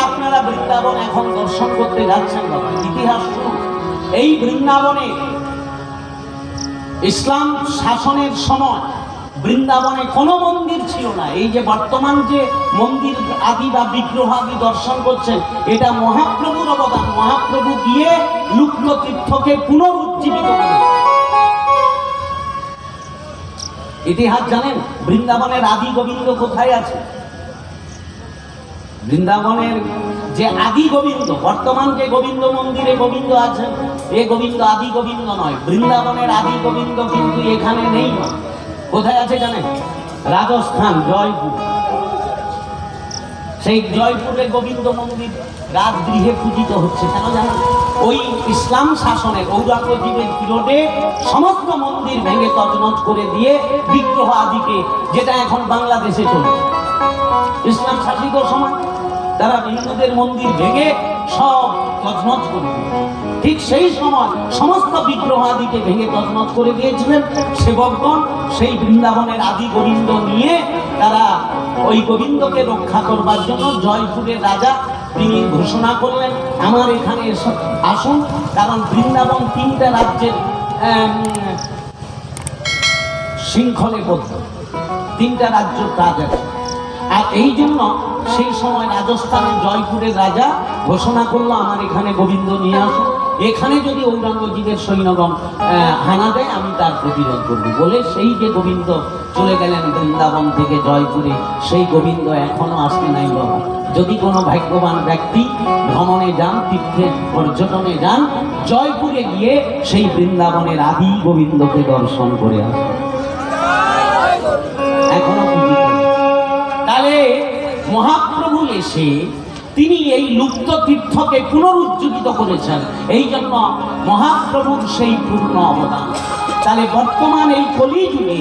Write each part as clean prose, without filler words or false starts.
আপনারা বৃন্দাবন এখন দর্শন করতে যাচ্ছেন বাবা, ইতিহাস শুনুন। এই বৃন্দাবনে ইসলাম শাসনের সময় বৃন্দাবনে কোনো মন্দির ছিল না। এই যে বর্তমান যে মন্দির আদি বা বিগ্রহ আদি দর্শন করছেন, এটা মহাপ্রভুর অবদান। মহাপ্রভু গিয়ে লুপ্ত তীর্থকে পুনরুজ্জীবিত করেন। ইতিহাস জানেন বৃন্দাবনের আদি গোবিন্দ কোথায় আছে? বৃন্দাবনের যে আদি গোবিন্দ, বর্তমান যে গোবিন্দ মন্দিরে গোবিন্দ আছে, এ গোবিন্দ আদি গোবিন্দ নয়। বৃন্দাবনের আদি গোবিন্দ কিন্তু এখানে নেই। কোথায় আছে জানেন? রাজস্থান, জয়পুর। সেই জয়পুরে গোবিন্দ মন্দির রাজগৃহে পূজিত হচ্ছে। কেন জানেন? ওই ইসলাম শাসনে ঔরঙ্গজেবের বিরোধে সমস্ত মন্দির ভেঙে তছনছ করে দিয়ে বিগ্রহ আদিকে, যেটা এখন বাংলাদেশে চলছে, ইসলাম শাসিত সময় তারা হিন্দুদের মন্দির ভেঙে সব তছনছ করে দিল। ঠিক সেই সময় সমস্ত বিগ্রহ আদিকে ভেঙে তছনছ করে দিয়েছিলেন সেবকগণ। সেই বৃন্দাবনের আদি গোবিন্দ নিয়ে তারা ওই গোবিন্দকে রক্ষা করবার জন্য জয়পুরের রাজা তিনি ঘোষণা করলেন, আমার এখানে আসুন। কারণ বৃন্দাবন তিনটা রাজ্যের শৃঙ্খলে বদ্ধ, তিনটা রাজ্য কাজ আছে। আর এই জন্য সেই সময় রাজস্থানের জয়পুরের রাজা ঘোষণা করলো, আমার এখানে গোবিন্দ নিয়ে আসুন। এখানে যদি ঔরঙ্গজেবের সৈন্যগণ হানা দেয়, আমি তার প্রতিরোধ করব বলে সেই যে গোবিন্দ চলে গেলেন বৃন্দাবন থেকে জয়পুরে, সেই গোবিন্দ এখনো আসতে নাই বাবা। যদি কোনো ভাগ্যবান ব্যক্তি ভ্রমণে যান, তীর্থে পর্যটনে যান, জয়পুরে গিয়ে সেই বৃন্দাবনের আদি গোবিন্দকে দর্শন করে আসেন, এখনো পূজিত। তাহলে মহাপ্রভু এসে তিনি এই লুপ্ত তীর্থকে পুনরুজ্জীবিত করেছেন। এই জন্য মহাপ্রভুর সেই পূর্ণ অবদান। তাহলে বর্তমান এই কলিযুগে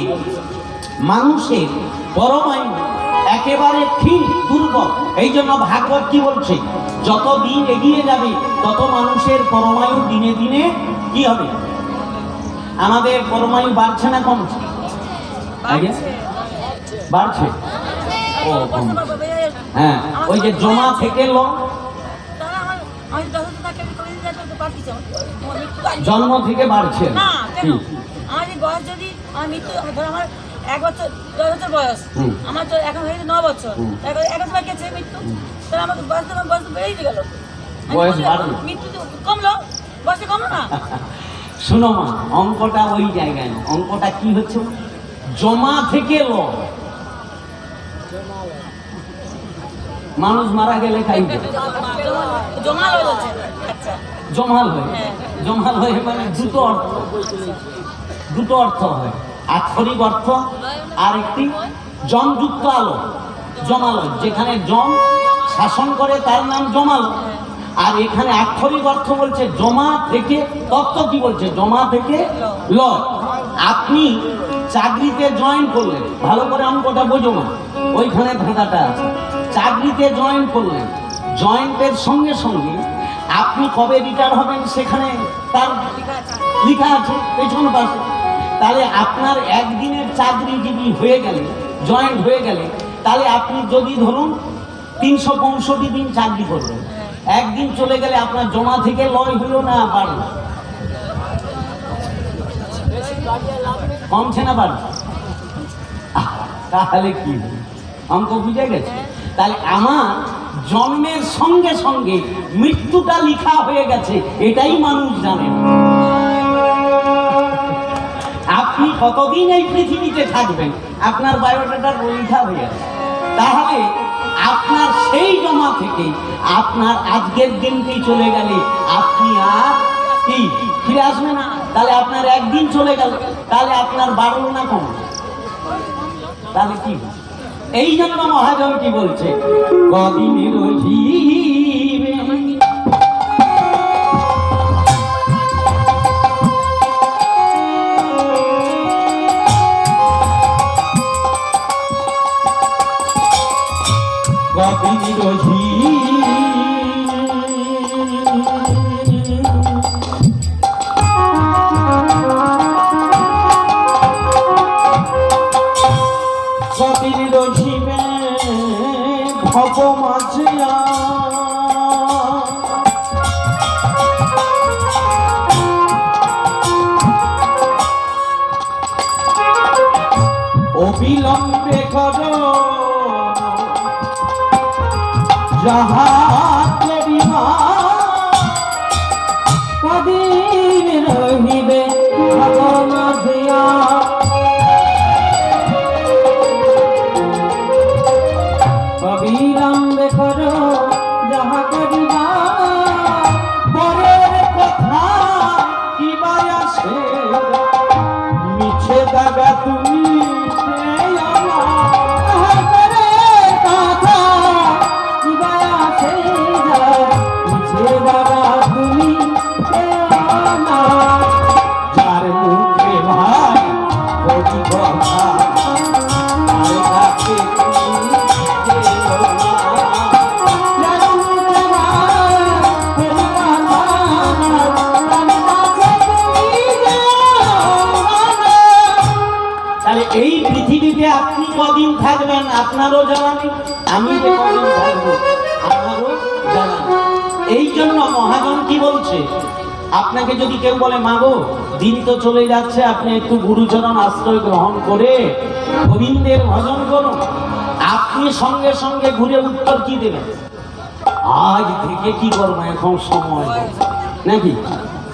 মানুষের পরমায়ু একেবারে ঠিক দুর্বল। এই জন্য ভাগবত কি বলছে? যত দিন এগিয়ে যাবে তত মানুষের পরমায়ু দিনে দিনে কি হবে? আমাদের পরমায়ু বাড়ছে না কমছে? বাড়ছে। ও হ্যাঁ, ওই যে জমা থেকে জন্ম থেকে বাড়ছে। আমাদের বয়স যদি আমার মৃত্যু, আমার 1 বছর 10 বছর বয়স, আমার তো এখন হয়েছে 9 বছর, 1 বছর গেছে মৃত্যু, তাহলে আমার বয়স বেড়েই গেল, মৃত্যু কমলো, বয়সে কমলো না। শোনো মা, অঙ্কটা ওই জায়গায় না। অঙ্কটা কি হচ্ছে? জমা থেকে মানুষ মারা গেলে খাইবে জমাল হয়ে, জমাল হয়ে মানে দুটো অর্থ হয়। আক্ষরিক অর্থ আর একটি জমযুক্ত আলো, জমালয়। যেখানে জম শাসন করে তার নাম জমালয়। আর এখানে আক্ষরিক অর্থ বলছে জমা থেকে। তত্ত্ব কি বলছে? জমা থেকে লয়। আপনি চাকরিতে জয়েন করলেন, ভালো করে অঙ্কটা বোঝো না, ওইখানে ধাঁধাটা আছে। চাকরিতে জয়েন করলেন, জয়েন্টের সঙ্গে সঙ্গে আপনি কবে রিটায়ার হবেন সেখানে তার লেখা আছে পেছন পাশে। তাহলে আপনার একদিনের চাকরিজীবী হয়ে গেলে, জয়েন্ট হয়ে গেলে, তাহলে আপনি যদি ধরুন 365 দিন চাকরি করবেন, একদিন চলে গেলে আপনার জমা থেকে লয় হলো না বাড়লো? কমছে না বাড়ছে? তাহলে কি অঙ্ক বুঝে গেছে? তাহলে আমার জন্মের সঙ্গে সঙ্গে মৃত্যুটা লিখা হয়ে গেছে, এটাই মানুষ জানে। আপনি কতদিন এই পৃথিবীতে থাকবেন আপনার বায়োডাটা লেখা হয়ে গেছে। তাহলে আপনার সেই জমা থেকে আপনার আজকের দিনটি চলে গেলে আপনি আর কি ফিরে আসবে না। তাহলে আপনার একদিন চলে গেল, তাহলে আপনার বাড়ল না কম? তাহলে কি? এই জন্য মহাজন কি বলছে? কদিনের ভব মাঝে যাহা করিবা কদিন রহিবে ভগবাধিয়া অবিলম্বে করো যাহা করিবা পরের কথা কিবা আসে মিছে দাগা তুমি যার মুখে ভাই বলি কথা আর কাছে তাহলে এই পৃথিবীতে আপনি কদিন থাকবেন আপনারও জানা নেই, আমি যে কদিন থাকবো আপনারও জানা নেই। এই জন্য মহাজন কি বলছে, আপনাকে যদি কেউ বলে মাগো দিন তো চলে যাচ্ছে, আপনি একটু গুরুচরণ আশ্রয় গ্রহণ করে গোবিন্দের ভজন করুন, আপনি সঙ্গে সঙ্গে ঘুরে উত্তর কি দেবেন, আজ থেকে কি করবো এখন সময় নাকি?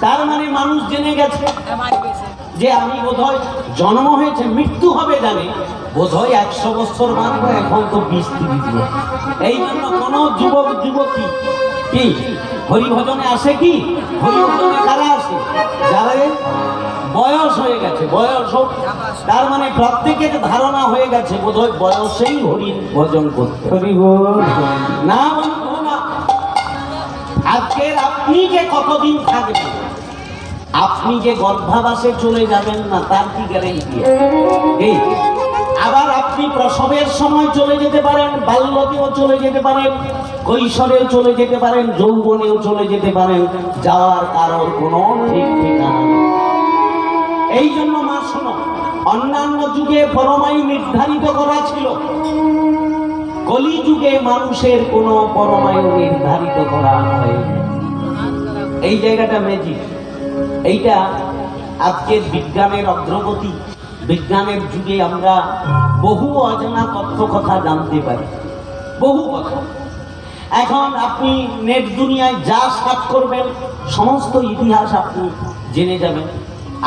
তার মানে মানুষ জেনে গেছে যে আমি বোধহয় জন্ম হয়েছে মৃত্যু হবে জানে, বোধহয় 100 বছর বাঁচবো, এখন তো 20-30 বছর। এই জন্য কোন যুবক যুবতী কি হরিভজনে আসে? কি হরিভজনে কারা আসে? যারা বয়স হয়ে গেছে, বয়স হোক, তার মানে প্রত্যেকের ধারণা হয়ে গেছে বোধহয় বয়সেই হরি ভজন করতে। না বন্ধু না, আজকের আপনি যে কতদিন থাকবেন, আপনি যে গর্ভাবাসে চলে যাবেন না তার কি গ্যারেন্টি? এই আবার আপনি প্রসবের সময় চলে যেতে পারেন, বাল্যতেও চলে যেতে পারেন, কৈশোরেও চলে যেতে পারেন, যৌবনেও চলে যেতে পারেন, যাওয়ার কারোর কোনো ঠিক ঠিকানা নেই। এই জন্য মা শোনো, অন্যান্য যুগে পরমায়ু নির্ধারিত করা ছিল, কলি যুগে মানুষের কোনো পরমায়ু নির্ধারিত করা হয়। এই জায়গাটা ম্যাজিক। এইটা আজকের বিজ্ঞানের অগ্রগতি, বিজ্ঞানের যুগে আমরা বহু অজানা তথ্য কথা জানতে পারি, বহু কথা। এখন আপনি নেট দুনিয়ায় যা সার্চ করবেন সমস্ত ইতিহাস আপনি জেনে যাবেন।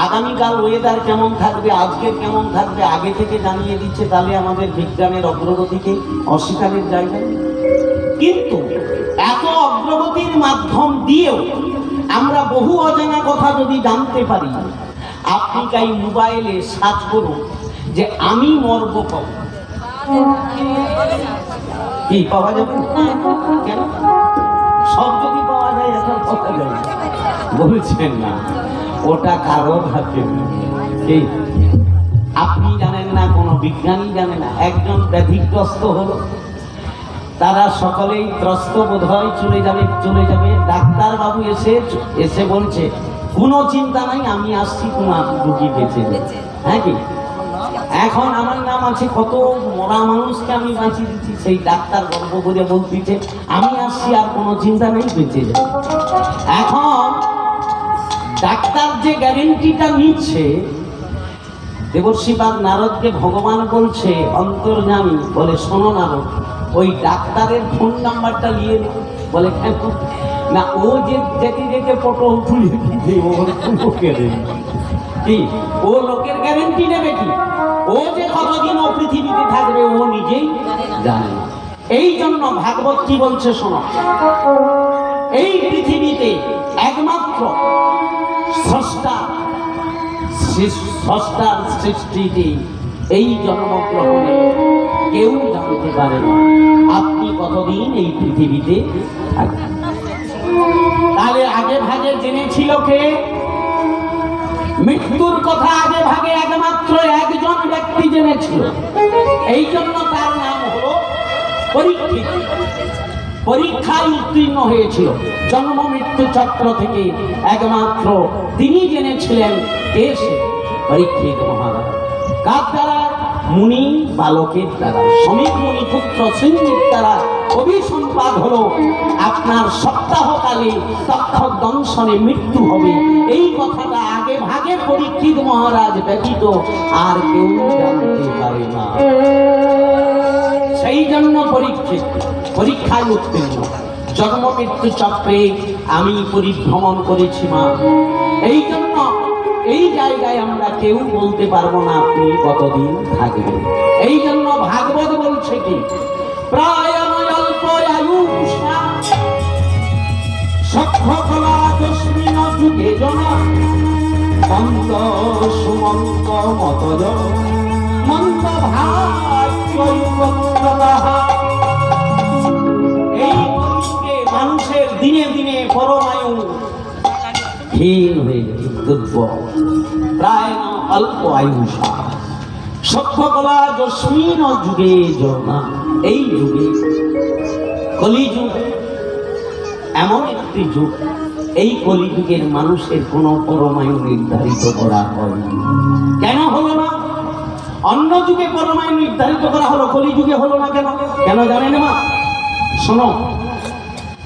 আগামীকাল ওয়েদার কেমন থাকবে, আজকের কেমন থাকবে আগে থেকে জানিয়ে দিচ্ছে, তাহলে আমাদের বিজ্ঞানের অগ্রগতিকে অস্বীকারের জায়গা নেই। কিন্তু এত অগ্রগতির মাধ্যম দিয়েও আমরা বহু অজানা কথা যদি জানতে পারি, আপনি তাই মোবাইলে সার্চ করুন যে আমি মরব কবে, কি পাওয়া যাবে? কেন সব যদি পাওয়া যায় এখন পাওয়া যাবে বলছেন না, ওটা কারো হাতে নেই। আপনি জানেন না, কোনো বিজ্ঞানী জানে না। একজন ব্যাধিগ্রস্ত হলো, তারা সকলেই ত্রস্ত বোধ হয় চলে যাবে। ডাক্তার বাবু এসে বলছে কোনো চিন্তা নাই, আমি আসছি, তোমার রুগী বেঁচে যাবে। হ্যাঁ কি? এখন আমার নাম আছে, কত মরা মানুষকে আমি বাঁচিয়ে দিচ্ছি। সেই ডাক্তার গর্ব করে বলতেছে আমি আসছি, আর কোনো চিন্তা নেই, বেঁচে যাবে। এখন ডাক্তার যে গ্যারেন্টিটা নিচ্ছে, দেবর্ষি বাগ নারদকে ভগবান বলছে অন্তর্যামী, বলে শোনো নারদ, ওই ডাক্তারের ফোন নাম্বারটা নিয়ে নে। বলে কেন? না, ও যে যেতে যেতে পটল তুলে দিতে ওর লোকের কি, ও লোকের গ্যারেন্টি নেবে কি? ও যে কতদিন ও পৃথিবীতে থাকবে ও নিজেই জানে না। এই জন্য ভাগবত কি বলছে শোনো, এই পৃথিবীতে একমাত্র স্রষ্টার সৃষ্টিতে এই জন্মগ্রহণে কেউ জানতে পারে না আপনি কতদিন এই পৃথিবীতে থাকবেন। তাহলে আগে ভাগে জেনেছিল কে? মৃত্যুর কথা আগে ভাগে একমাত্র একজন ব্যক্তি জেনেছিল। এই জন্য তার নাম হলো পরীক্ষিত। পরীক্ষায় উত্তীর্ণ হয়েছিল। জন্ম মৃত্যু চক্র থেকে একমাত্র তিনি জেনেছিলেন কে সে? পরীক্ষিত মহারাজ। কার দ্বারা? মুনি বালকের দ্বারা, শ্রমিক মুনি পুত্র সিংহের দ্বারা অভিসম্পাদ হলো আপনার সপ্তাহকালে তক্ষক দংশনে মৃত্যু হবে। এই কথাটা আগে ভাগে পরীক্ষিত মহারাজ ব্যতীত আর কেউ জানতে পারে না। সেই জন্য পরীক্ষায় উত্তীর্ণ। জন্ম মৃত্যু চক্রে আমি পরিভ্রমণ করেছি মা। এই জন্য এই জায়গায় আমরা কেউ বলতে পারবো না আপনি কতদিন থাকবেন। এই জন্য ভাগবত বলছে কি, প্রায় অল্প আয়ুষা সক্ষকলা দশমিন যুগে জনা মন্দ সুমন্ত মতজ মন্দ ভাগ্য। এই যুগে মানুষের দিনে দিনে পরমায়ু হীন হয়ে গেছে, দুর্বল। প্রায় অল্প আয়ুষা সক্ষকলা দশমিন যুগে জনা। এই যুগে কলিযুগ এমন একটি যুগ, এই কলিযুগের মানুষের কোনো পরমায়ু নির্ধারিত করা হয়নি। কেন হলো না? অন্য যুগে পরমায়ু নির্ধারিত করা হলো, কলিযুগে হলো না কেন? কেন জানেন মা? শোনো,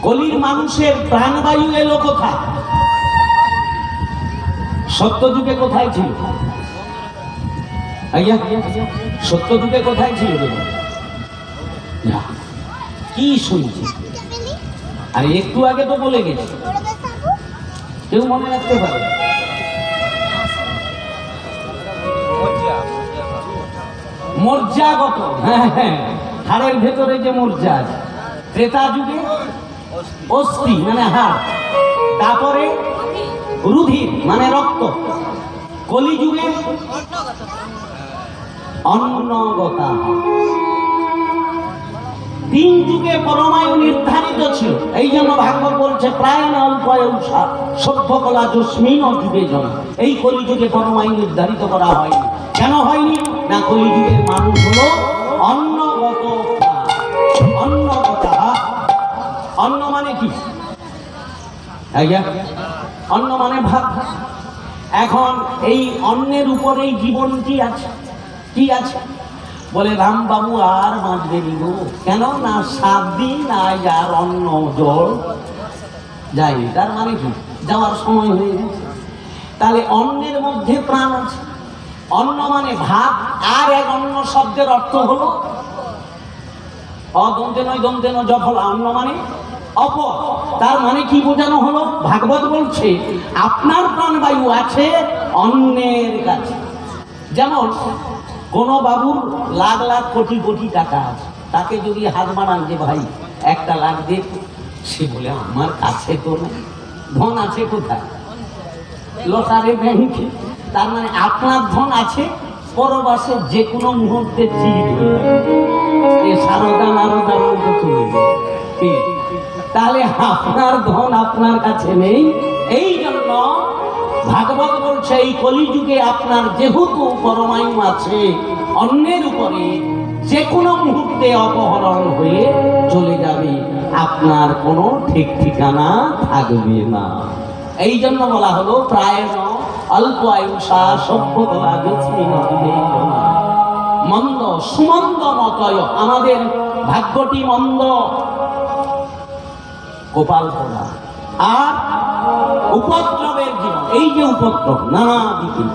কলির মানুষের প্রাণবায়ু এলো কোথায়? সত্যযুগে কোথায় ছিল? আজ্ঞা, সত্যযুগে কোথায় ছিল? কি শুনছি? আরে একটু আগে তো বলে গেছি, কেউ মনে রাখতে পারে? মর্যাগত, হ্যাঁ হ্যাঁ, হাড়ের ভেতরে যে মর্যা আছে। ত্রেতা যুগে অস্থি মানে হাড়, তারপরে রুধির মানে রক্ত। কলিযুগে অন্নগতা। তিন যুগে পরমায়ু নির্ধারিত ছিল। এই জন্য ভাগবত বলছে প্রায় না অল্প আয়ুষা সভ্যকলা যস্মিন যুগে জন। এই কলিযুগে পরমায়ু নির্ধারিত করা হয়নি। কেন হয়নি? না, কলিযুগের মানুষ হলো অন্নগত। অন্নগতা, অন্ন মানে কি? অন্ন মানে ভাত। এখন এই অন্নের উপরেই জীবনটি আছে। কি আছে? বলে রামবাবু আর বাঁচবে নিব কেন? না 7 দিন আজ আর অন্ন জল যায়নি। তার মানে কি? যাওয়ার সময় হয়ে গেছে। তাহলে অন্নের মধ্যে প্রাণ আছে। অন্ন মানে ভাত, আর এক অন্য শব্দের অর্থ হলো অদন্তে নয় দন্তে নয় জফল। অন্ন মানে অপ। তার মানে কি বোঝানো হলো? ভাগবত বলছে আপনার প্রাণবায়ু আছে অন্যের কাছে। যেমন কোন বাবুর লাখ লাখ কোটি কোটি টাকা আছে, তাকে যদি হাত বাড়ান যে ভাই 1 লাখ দে, সে বলে আমার কাছে তো নেই। ধন আছে কোথায়? লটারি ব্যাংকে। তার মানে আপনার ধন আছে পরবাসে যে কোনো মুহূর্তে চিট হয়ে যাবে। সারদা নারদার মতো চলে যাবে। তাহলে আপনার ধন আপনার কাছে নেই। এই জন্য ভাগবত বলছে এই কলিযুগে আপনার যেহেতু পরমায়ু আছে অন্যের উপরে, যে কোনো মুহূর্তে অপহরণ হয়ে চলে যাবে, আপনার কোনো ঠিক ঠিকানা থাকবে না। এই জন্য বলা হলো প্রায় অল্প আয়ুষা সভ্যকলা যস্মিন যুগে জনা মন্দ সুমন্দ মতয়। আমাদের ভাগ্যটি মন্দ, গোপাল পড়া আর উপদ্রবের জীবন। এই যে উপদ্রব, নানা দিকে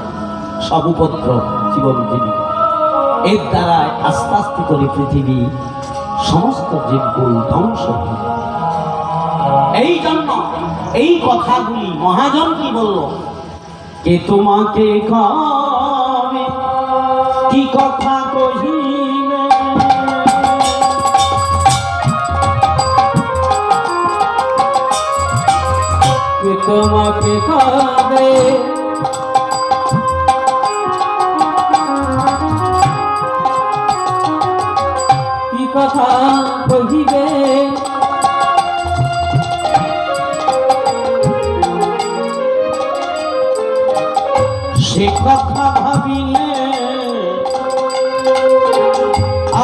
সব উপদ্রব জীবন জীবিকা, এর দ্বারা আস্তে আস্তে করে পৃথিবী সমস্ত জীবগুলো ধ্বংস হয়। এই জন্য এই কথাগুলি মহাজন কি বলল? কে তোমাকে খাবে কি কথা কহিবে, কে তোমাকে খাবে কি কথা কহিবে, সে কথা ভাবিলে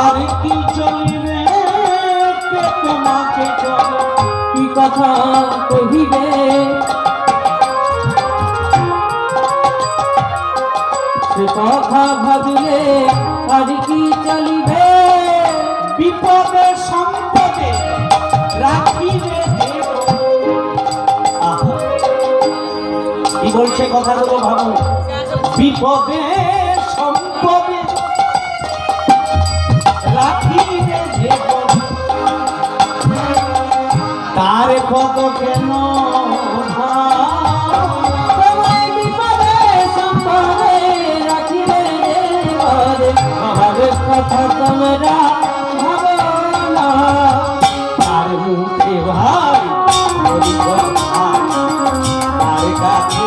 আর কি চলিবে, কে তোমাকে কি কথা কহিবে, সে কথা ভাবিলে আর কি চলিবে, বিপদে সম্পদে রাখিবে। কি বলছে কথাগুলো ভাবুন। বিপদে সম্পদে রাখিবে তার কত কেন তোমায় বিপদে সম্পদে রাখিবে ঘরে, ভাবের কথা তোমরা ভাবো না। তার মুখে ভাই হরি কথা, তার কাছে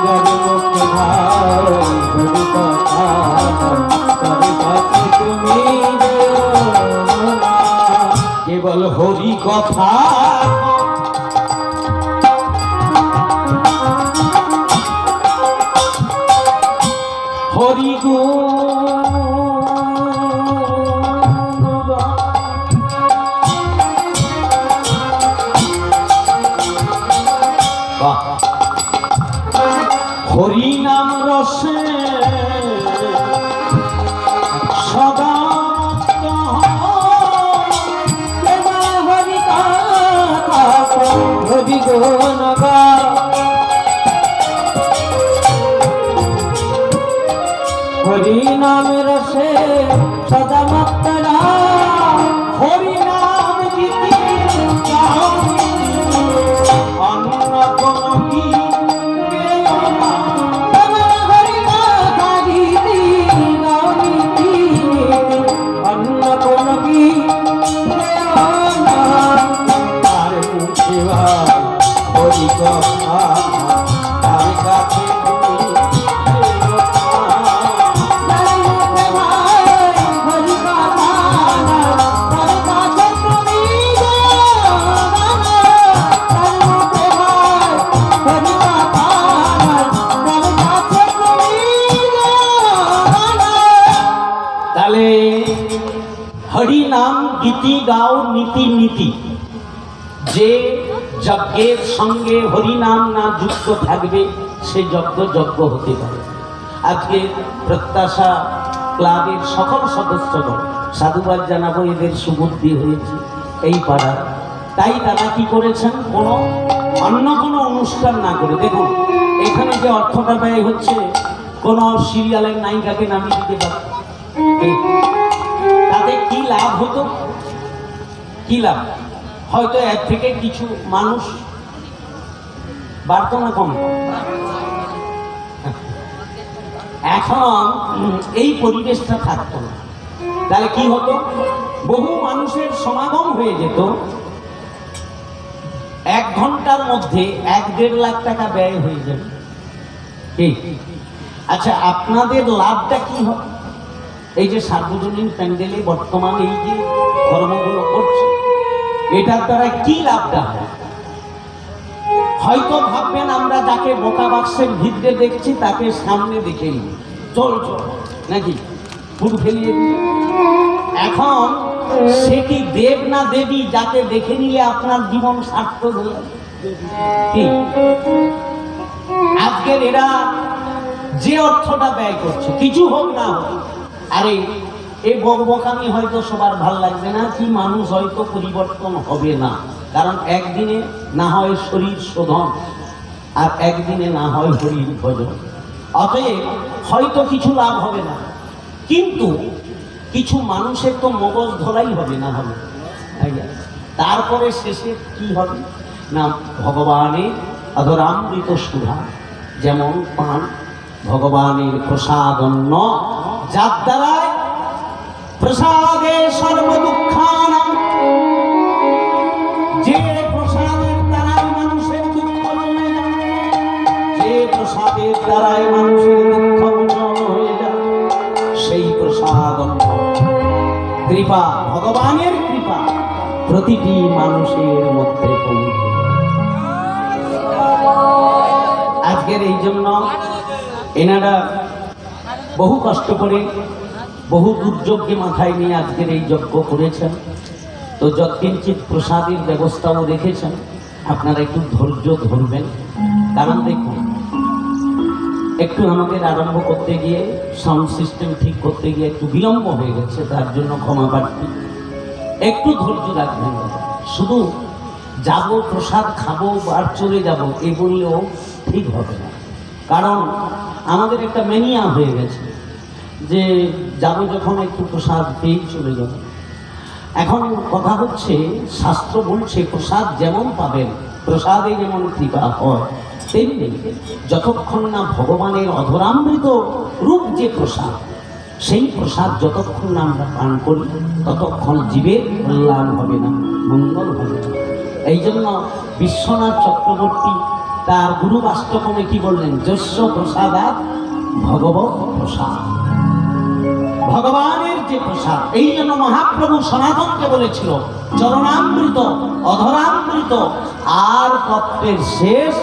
যার মুখে ভাই হরি কথা, তার কাছে তুমি যেও না। কেবল হরি কথা। হরি হরি নাম রসে সদা হরি কথা হরি গুণ গা, হরি নাম রসে সদা মত্তরা, হরি নাম গীতি গাও, অন্য কোন গীত না। তোমার হরি কথা গীতি গাও নীতি, অন্য কোন গীত না। তার মুখে ভাই হরি কথা, তার কাছে তুমি যেও না। তার মুখে ভাই হরি কথা, তার কাছে তুমি যেও না। তার মুখে ভাই হরি কথা, তার কাছে তুমি যেও না। তাহলে হরি নাম গীতি গাও নীতি নীতি। যে যজ্ঞের সঙ্গে হরি নাম না যুক্ত থাকবে সে যজ্ঞ যজ্ঞ হতে পারে। আজকে প্রত্যাশা ক্লাবের সকল সদস্যগণ সাধুবাদ জানাবো, এদের সুবুদ্ধি হয়েছে এই পাড়ার। তাই তারা কি করেছেন, কোনো অন্য কোনো অনুষ্ঠান না করে, দেখুন এখানে যে অর্থটা ব্যয় হচ্ছে কোনো সিরিয়ালের নায়িকাকে নামিয়ে দিতে পারে, তাতে কি লাভ হতো? কি লাভ? হয়তো এর থেকে কিছু মানুষ বাড়তো না কম? এখন এই পরিবেশটা থাকতো না। তাহলে কি হতো? বহু মানুষের সমাগম হয়ে যেত, 1 ঘন্টার মধ্যে 1-1.5 লাখ টাকা ব্যয় হয়ে যাবে। ঠিক। আচ্ছা, আপনাদের লাভটা কি হবে? এই যে সার্বজনীন প্যান্ডেলে বর্তমান এই যে কর্মগুলো করছে, এটার দ্বারা কি লাভটা হয়? হয়তো ভাববেন আমরা যাকে বোকা বাক্সের ভিতরে দেখছি তাকে সামনে দেখে নিই, চল চল নাকি ফুট ফেলিয়ে দিই। এখন সে কি দেব না দেবী যাকে দেখে নিলে আপনার জীবন সার্থক হয়ে যাবে? কি আজকের এরা যে অর্থটা ব্যয় করছে, কিছু হোক না হোক, আরে এই বকবকানি হয়তো সবার ভাল লাগবে না, কি মানুষ হয়তো পরিবর্তন হবে না, কারণ একদিনে না হয় শরীর শোধন আর একদিনে না হয় হরির ভজন। অতএব হয়তো কিছু লাভ হবে না, কিন্তু কিছু মানুষের তো মগজ ধরাই হবে না হবে। তারপরে শেষে কি হবে না, ভগবানের অধরামৃত সুধা যেমন পান, ভগবানের প্রসাদন্ন, যার দ্বারায় প্রসাদে সর্বদুঃখানাম, যে প্রসাদের দ্বারায় মানুষের দুঃখ চলে যায়, যে প্রসাদের দ্বারায় মানুষের দুঃখ মোচন হয়ে যায়, সেই প্রসাদ কৃপা, ভগবানের কৃপা প্রতিটি মানুষের মধ্যে পৌঁছে। আজকের এই জন্য এনারা বহু কষ্ট করে বহু দুর্যোগকে মাথায় নিয়ে আজকের এই যজ্ঞ করেছেন। তো যৎকিঞ্চিৎ প্রসাদের ব্যবস্থাও রেখেছেন, আপনারা একটু ধৈর্য ধরবেন। কারণ দেখুন, একটু আমাদের আরম্ভ করতে গিয়ে সাউন্ড সিস্টেম ঠিক করতে গিয়ে একটু বিলম্ব হয়ে গেছে, তার জন্য ক্ষমা প্রার্থী। একটু ধৈর্য রাখবেন। শুধু যাব প্রসাদ খাবো আর চলে যাব এ বললেও ঠিক হবে না, কারণ আমাদের একটা ম্যানিয়া হয়ে গেছে। যে যাবো যখন একটু প্রসাদ পেয়ে চলে যাব। এখন কথা হচ্ছে, শাস্ত্র বলছে প্রসাদ যেমন পাবেন, প্রসাদে যেমন কৃপা হয়, তেমনি যতক্ষণ না ভগবানের অধরামৃত রূপ যে প্রসাদ, সেই প্রসাদ যতক্ষণ না আমরা পান করি ততক্ষণ জীবের কল্যাণ হবে না, মঙ্গল হবে না। এই জন্য বিশ্বনাথ চক্রবর্তী তার গুরু বাস্তবমে কি বললেন, যস্য প্রসাদাৎ ভগবৎ প্রসাদ, ভগবানের যে প্রসাদ। এই জন্য মহাপ্রভু সনাতনকে বলেছিল চরণামৃত, অধরামৃত আর পত্রের শেষ,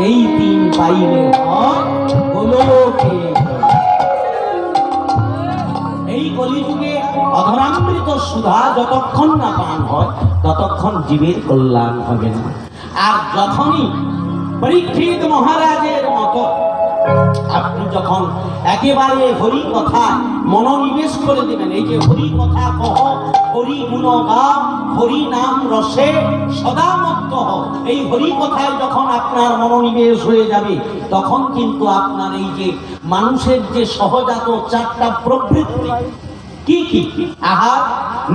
এই তিন পাইলে হয় গোলকে। এই কলিযুগে অধরামৃত সুধা যতক্ষণ না পান হয় ততক্ষণ জীবের কল্যাণ হবে না। আর যখনই পরীক্ষিত মহারাজের মতো আপনি যখন একেবারে হরি কথায় মনোনিবেশ করে দেবেন, এই যে হরি কথা কহ, হরি গুণ গা, হরি নাম রসে সদা মত্ত হও, এই হরি কথায় যখন আপনার মনোনিবেশ হয়ে যাবে তখন কিন্তু আপনার এই যে মানুষের যে সহজাত চারটা প্রবৃত্তি, কি কি, আহার,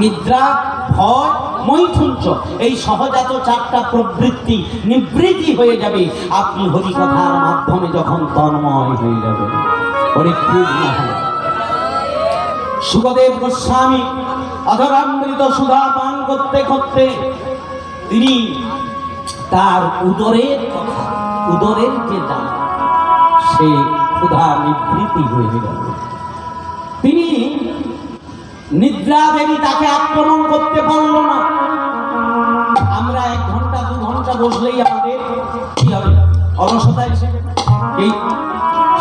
নিদ্রা, ভয়, মৈথুঞ্চ, এই সহজাত চারটা প্রবৃত্তি নিবৃত্তি হয়ে যাবে আপনি হরি কথার মাধ্যমে যখন তন্ময় হয়ে যাবে। সুখদেব গোস্বামী অধরামৃত সুধা পান করতে করতে তিনি তার উদরের কথা, উদরের যে দাম, সে ক্ষুধা নিবৃত্তি হয়ে গেল। তিনি নিদ্রা দেবী তাকে আক্রমণ করতে পারল না। আমরা 1 ঘন্টা 2 ঘন্টা বসলেই আমাদের কি হবে, অলসতা এসে যাবে। এই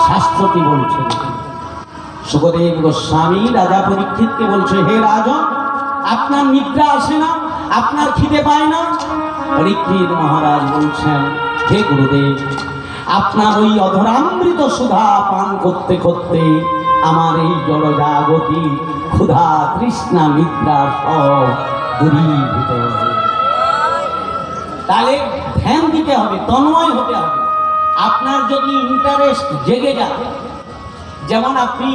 শাস্ত্রটি বলছে। সুখদেব গোস্বামী রাজা পরীক্ষিতকে বলছে, হে রাজন, আপনার নিদ্রা আসে না, আপনার খিদে পায় না? পরীক্ষিত মহারাজ বলছেন, হে গুরুদেব, আপনার ওই অধরামৃত সুধা পান করতে করতে আমার এই জড়জাগতি ক্ষুধা তৃষ্ণা নিদ্রা সব দূরীভূত। তাহলে ধ্যান দিতে হবে, তন্ময় হতে হবে। আপনার যদি ইন্টারেস্ট জেগে যায়, যেমন আপনি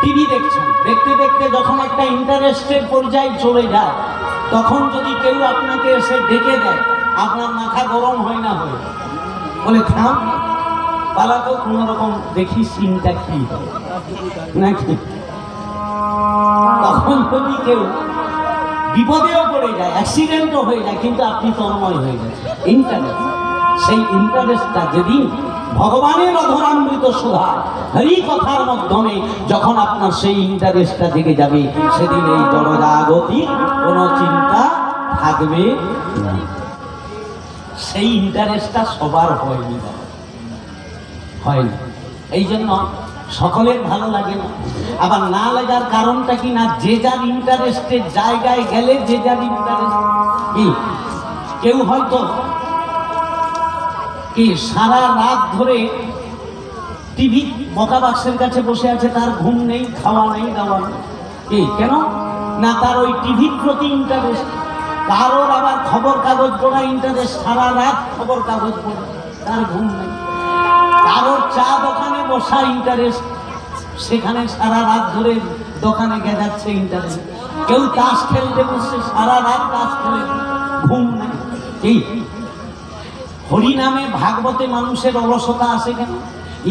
টিভি দেখছেন, দেখতে দেখতে যখন একটা ইন্টারেস্টের পর্যায়ে চলে যায়, তখন যদি কেউ আপনাকে এসে ডেকে দেয়, আপনার মাথা গরম হয় না, হয়ে বলে থাম, পালাতো কোনো রকম দেখি সিনটা কি হয় নাকি। তখন যদি কেউ বিপদেও পড়ে যায়, অ্যাক্সিডেন্টও হয়ে যায়, কিন্তু আপনি তন্ময় হয়ে যায়। ইন্টারেস্ট, সেই ইন্টারেস্টটা যেদিন ভগবানের অধরামৃত সুধা হরি কথার মাধ্যমে যখন আপনার সেই ইন্টারেস্টটা জেগে যাবে, সেদিন এই জড়জাগতি কোনো চিন্তা থাকবে না। সেই ইন্টারেস্টটা সবার হয়নি, হয়নি। এই জন্য সকলের ভালো লাগে না। আবার না লাগার কারণটা কি না, যে যার ইন্টারেস্টের জায়গায় গেলে যে যার ইন্টারেস্ট কি, কেউ হয়তো কি সারা রাত ধরে টিভি বকা বাক্সের কাছে বসে আছে, তার ঘুম নেই, খাওয়া নেই, দাওয়া নেই, কি কেন না, তার ওই টিভির প্রতি ইন্টারেস্ট। কারোর আবার খবর কাগজ পড়া ইন্টারেস্ট, সারা রাত খবর কাগজ পড়ে, তার ঘুম নেই। কারোর চা দোকানে বসা ইন্টারেস্ট, সেখানে সারা রাত ধরে দোকানে গেজাচ্ছে ইন্টারেস্ট। কেউ তাস খেলতে বসছে, সারা রাত তাস খেলে, ঘুম নেই। এই হরি নামে ভাগবতে মানুষের অলসতা আসে কেন?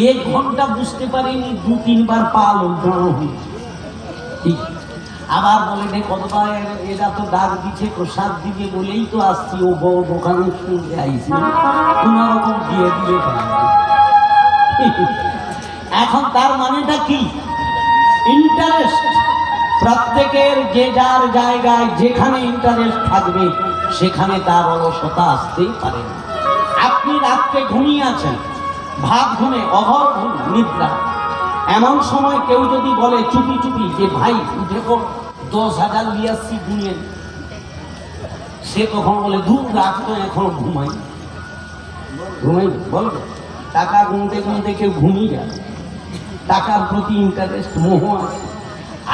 1 ঘন্টা বুঝতে পারিনি, 2-3 বার পা লজ্জানো হয়েছে। আবার বলে রে কতবার এরা তো ডাক দিচ্ছে, প্রসাদ দিবে বলেই তো আসছি, ও বউ দোকানে শুনতে আইছি, কোন রকম দিয়ে দিলে। এখন তার মানেটা কি? ইন্টারেস্ট। প্রত্যেকের যে যার জায়গায় যেখানে ইন্টারেস্ট থাকবে সেখানে তার অলসতা আসতেই পারে না। আপনি রাত্রে ঘুমিয়ে আছেন, ভাত ঘুমে, অঘর ঘুম, নিদ্রা, এমন সময় কেউ যদি বলে চুপি চুপি যে ভাই দেখো 10,000 লিয়াচ্ছি গুনিয়ে, সে তখন বলে দূর রাত তো এখন ঘুমাই, বলবে টাকা গুনতে গুনতে কেউ ঘুমিয়ে যায়, টাকার প্রতি ইন্টারেস্ট, মোহ আছে।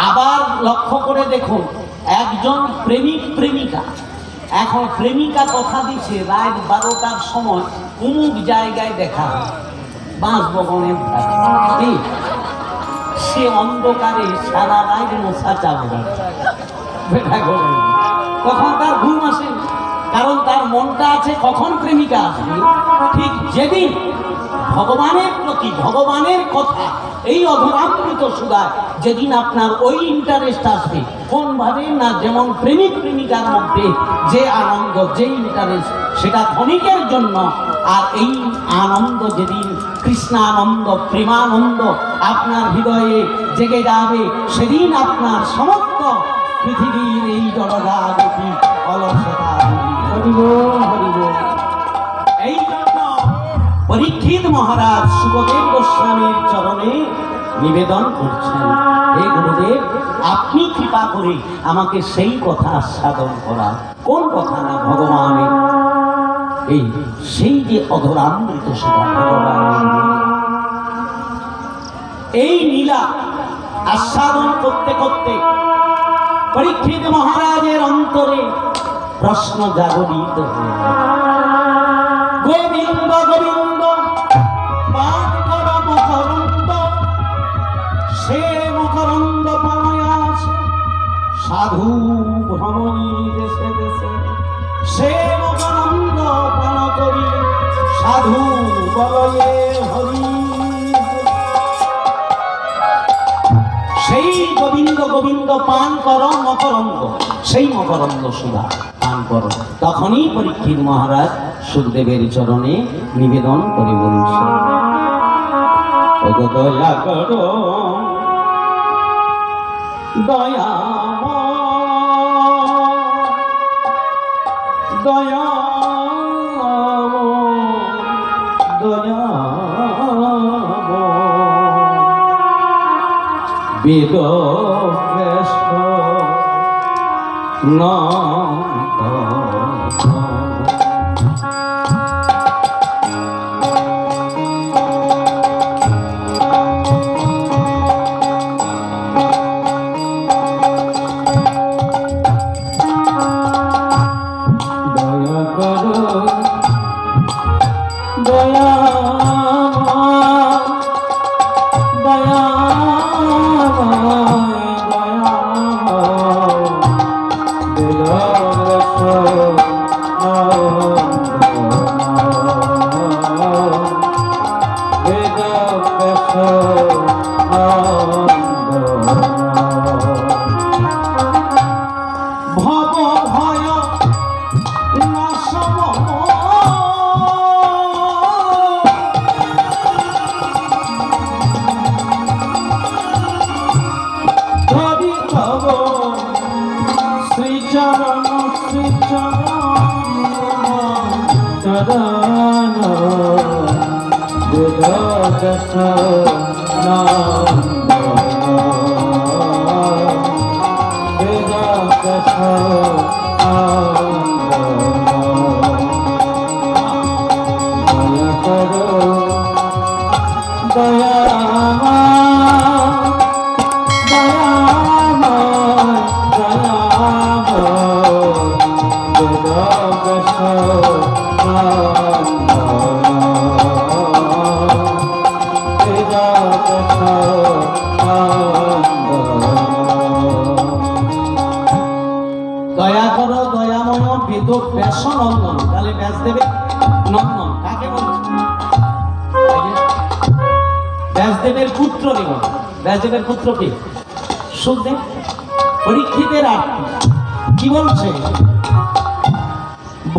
আবার লক্ষ্য করে দেখুন, একজন প্রেমিক প্রেমিকা, এখন প্রেমিকা কথা দিচ্ছে রাত 12টার সময় অমুক জায়গায় দেখা হয়, বাঁশবনের ধারে। সে অন্ধকারে সারা রাত মশা চাপে তখন তার ঘুম আসে, কারণ তার মনটা আছে কখন প্রেমিকা আসবে। ঠিক যেদিন ভগবানের প্রতি, ভগবানের কথা, এই অধরামৃত সুধায় যেদিন আপনার ওই ইন্টারেস্ট আসবে, কোন ভাবে না, যেমন প্রেমিক প্রেমিকার মধ্যে যে আনন্দ, যে ইন্টারেস্ট, সেটা ক্ষণিকের জন্য। আর এই আনন্দ যেদিন কৃষ্ণানন্দ, প্রেমানন্দ আপনার হৃদয়ে জেগে যাবে, সেদিন আপনার সমস্ত পৃথিবীর এই জড়রাগতি অলসতা হরিব হরিব। এই জন্য পরীক্ষিত মহারাজ সুখদেব গোস্বামীর চরণে নিবেদন করছেন, হে গুরুদেব, আপনি কৃপা করে আমাকে সেই কথা আস্বাদন করা। কোন কথা না, ভগবানের এই সেই যে অধরামৃত সুধা, ভগবানের এই নীলা আস্বাদন করতে করতে পরীক্ষিত মহারাজের অন্তরে প্রশ্ন জাগরিত হয়ে গোবিন্দ গোবিন্দ পান কর মকরন্দ, সে মকরন্দ পানয়াস সাধু ভ্রমণী দেশে দেশে, সে মকরন্দ পান করি সাধু বলয়ে হরি। সেই গোবিন্দ গোবিন্দ পান কর মকরন্দ, সেই মকরন্দ সুধা পান করো। তখনই পরীক্ষিত মহারাজ সুখদেবের চরণে নিবেদন করে বলছে, দয়া করো দয়া দয়া দয়া বেদ নন্দ দয়া করো দয়া দয়া ভব ভয় নাশম ধরি তব শ্রীচরণ শ্রীচরণ চরণ বেদ দশ নন্দ বেদ দশ দয়া করো দয়া দয়া করো দয়াময় বেদ ব্যাস নন্দন। তাহলে ব্যাস দেবে নন্দন কাকে বলছে? ব্যাসদেবের পুত্র দেব। ব্যাসদেবের পুত্র কে? সুখদেব। পরীক্ষিতের আরতি কি বলছে?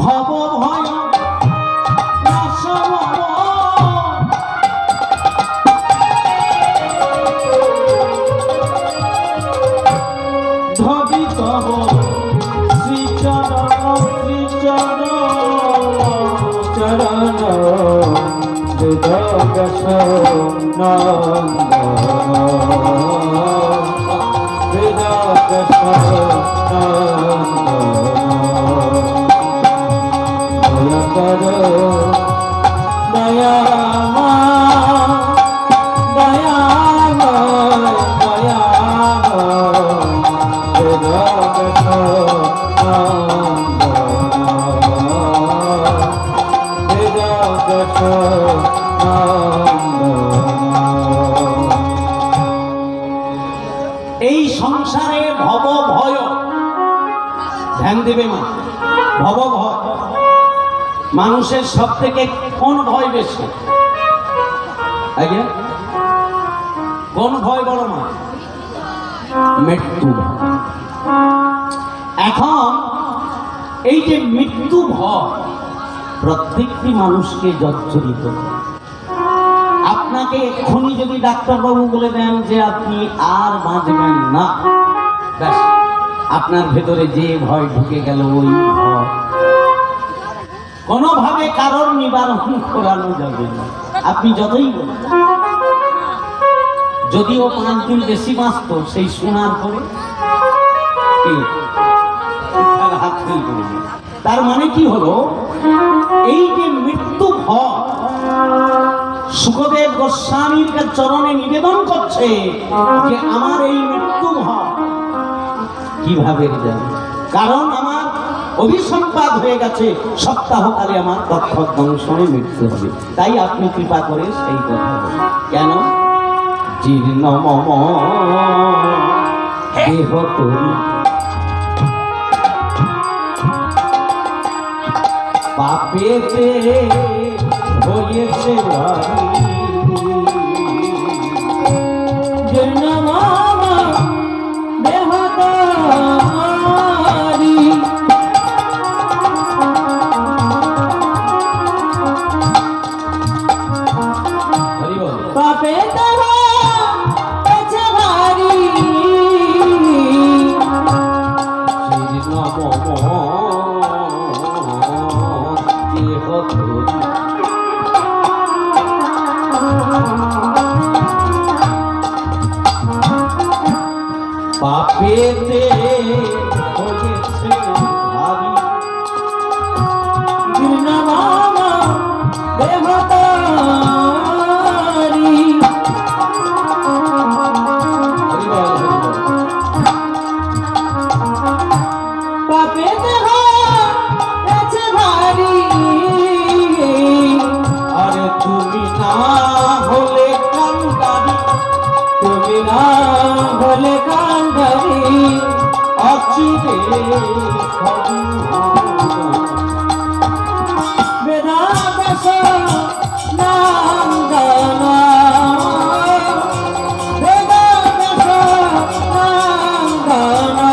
ভব ভয় নাশম ধবি তব শ্রীচরণ শ্রীচরণ চরণ বেদ দশ নন্দ বেদ দশ নন্দ দয়া করো দয়া দয়া দয়া বেদ দশ নন্দ বেদ দশ নন্দ দেবে মা। ভব ভয়, মানুষের সব থেকে কোন ভয় বেশি? আগে কোন ভয় বড় মা? মৃত্যু ভয়। এখন এই যে মৃত্যু ভয় প্রত্যেকটি মানুষকে জর্জরিত করে। আপনাকে এক্ষুনি যদি ডাক্তারবাবু বলে দেন যে আপনি আর বাঁচবেন না, ব্যাস আপনার ভেতরে যে ভয় ঢুকে গেল, ওই ভয় কোনোভাবে কারোর নিবারণ করানো যাবে না। আপনি যতই বলেন, যদিও 5 দিন বেশি বাঁচত, সেই শোনার পরে হাত ফেল করে দিল। তার মানে কি হলো, এই যে মৃত্যু ভয় সুখদেব গোস্বামীর চরণে নিবেদন করছে যে আমার এই মৃত্যু ভয় কিভাবে যাবে, কারণ আমার অভিসম্পাদ হয়ে গেছে, সপ্তাহকালে আমার তৎক্ষণ দংশনে মৃত্যু হবে। তাই আপনি কৃপা করে সেই কথা বলুন। কেন? জীর্ণ মম দেহ তরি পাপেতে হয়েছে ভারী। জীর্ণ মম দেহ তরি হরি বল। পাপে তারা হয়েছে ভারী। জীর্ণ মম দেহ তরি পাপেতে হয়েছে ভারী। জীর্ণ মম দেহ তরি হরি বল, হরি বল। পাপে দেহ হয়েছে ভারী। আরে তুমি না হলে কান্দারি, তুমি না হলে কান্দারি অচিরে হরি বেদাবেশ নন্দনা বেদাবেশ নন্দনা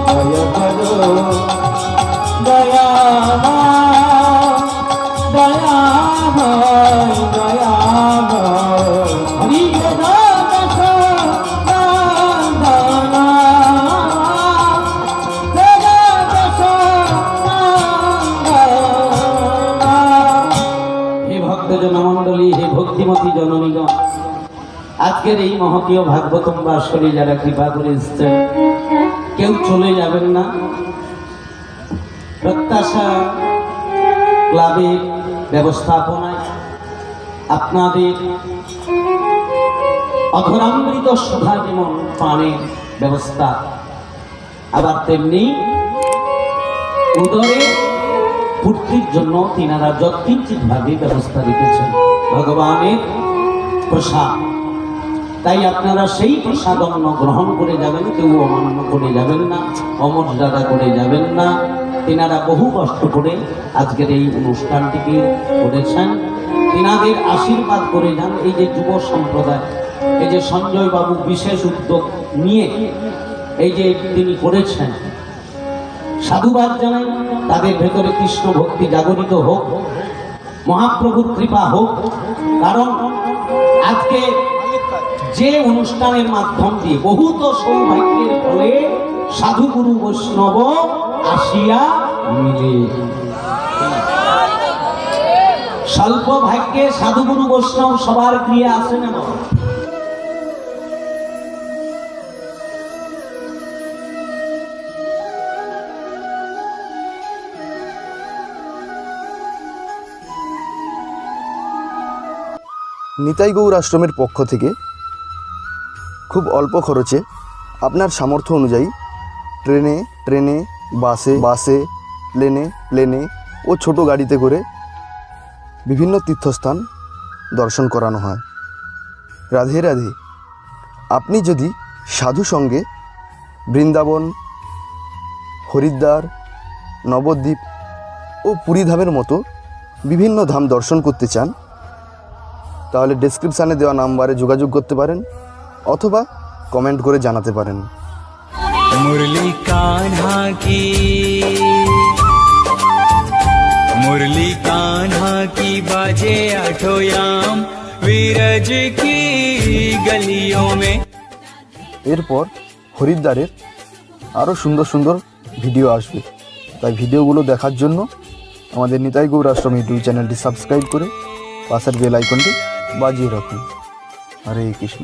দয়া করো দয়ামা দয়া ভয় দয়া ভয় হরি বেদাবেশ নন্দনা বেদাবেশ নন্দনা। হে ভক্ত জনমণ্ডলী, হে ভক্তিমতী জননীগণ, আজকের এই মহতীয় ভাগবতম বাসরে যারা কৃপা করে এসছেন, কেউ চলে যাবেন না। প্রত্যাশা ক্লাবের ব্যবস্থাপনায় আপনাদের অধরামৃত সুধা যেমন পানের ব্যবস্থা, আবার তেমনি উদরে পূর্তির জন্য তিনারা যৎকিঞ্চিত ভাবে ব্যবস্থা রেখেছেন ভগবানের প্রসাদ। তাই আপনারা সেই প্রসাদ অন্ন গ্রহণ করে যাবেন, কেউ অমান্য করে যাবেন না, অমর্যাদা করে যাবেন না। তিনারা বহু কষ্ট করে আজকের এই অনুষ্ঠানটিকে করেছেন, তিনাদের আশীর্বাদ করে যান। এই যে যুব সম্প্রদায়, এই যে সঞ্জয় বাবু বিশেষ উদ্যোগ নিয়ে এই যে তিনি করেছেন, সাধুবাদ জানাই। তাদের ভেতরে কৃষ্ণ ভক্তি জাগরিত হোক, মহাপ্রভুর কৃপা হোক। কারণ আজকে যে অনুষ্ঠানের মাধ্যম দিয়ে বহুত সৌভাগ্যের ফলে সাধু গুরু বৈষ্ণব আসিয়া মিলে, স্বল্প ভাগ্যে সাধু গুরু বৈষ্ণব সবার ক্রিয়া আসে না। নিতাই গৌর আশ্রমের পক্ষ থেকে খুব অল্প খরচে আপনার সামর্থ্য অনুযায়ী ট্রেনে বাসে প্লেনে ও ছোট গাড়িতে করে বিভিন্ন তীর্থস্থান দর্শন করানো হয়। রাধে রাধে। আপনি যদি সাধু সঙ্গে বৃন্দাবন হরিদ্বার, নবদ্বীপ ও পুরীধামের মতো বিভিন্ন ধাম দর্শন করতে চান তাহলে ডেসক্রিপশানে দেওয়া নাম্বারে যোগাযোগ করতে পারেন অথবা কমেন্ট করে জানাতে পারেন। मुरली कान्हा की बाजे आठों याम विरज की गलियों में। এরপর হরিদ্বারের আরও সুন্দর সুন্দর ভিডিও আসবে, তাই ভিডিওগুলো দেখার জন্য আমাদের নিতাই গৌর আশ্রম ইউটিউব চ্যানেলটি সাবস্ক্রাইব করে পাশের বেল আইকনটি বাজিয়ে রাখুন। হরে কৃষ্ণ।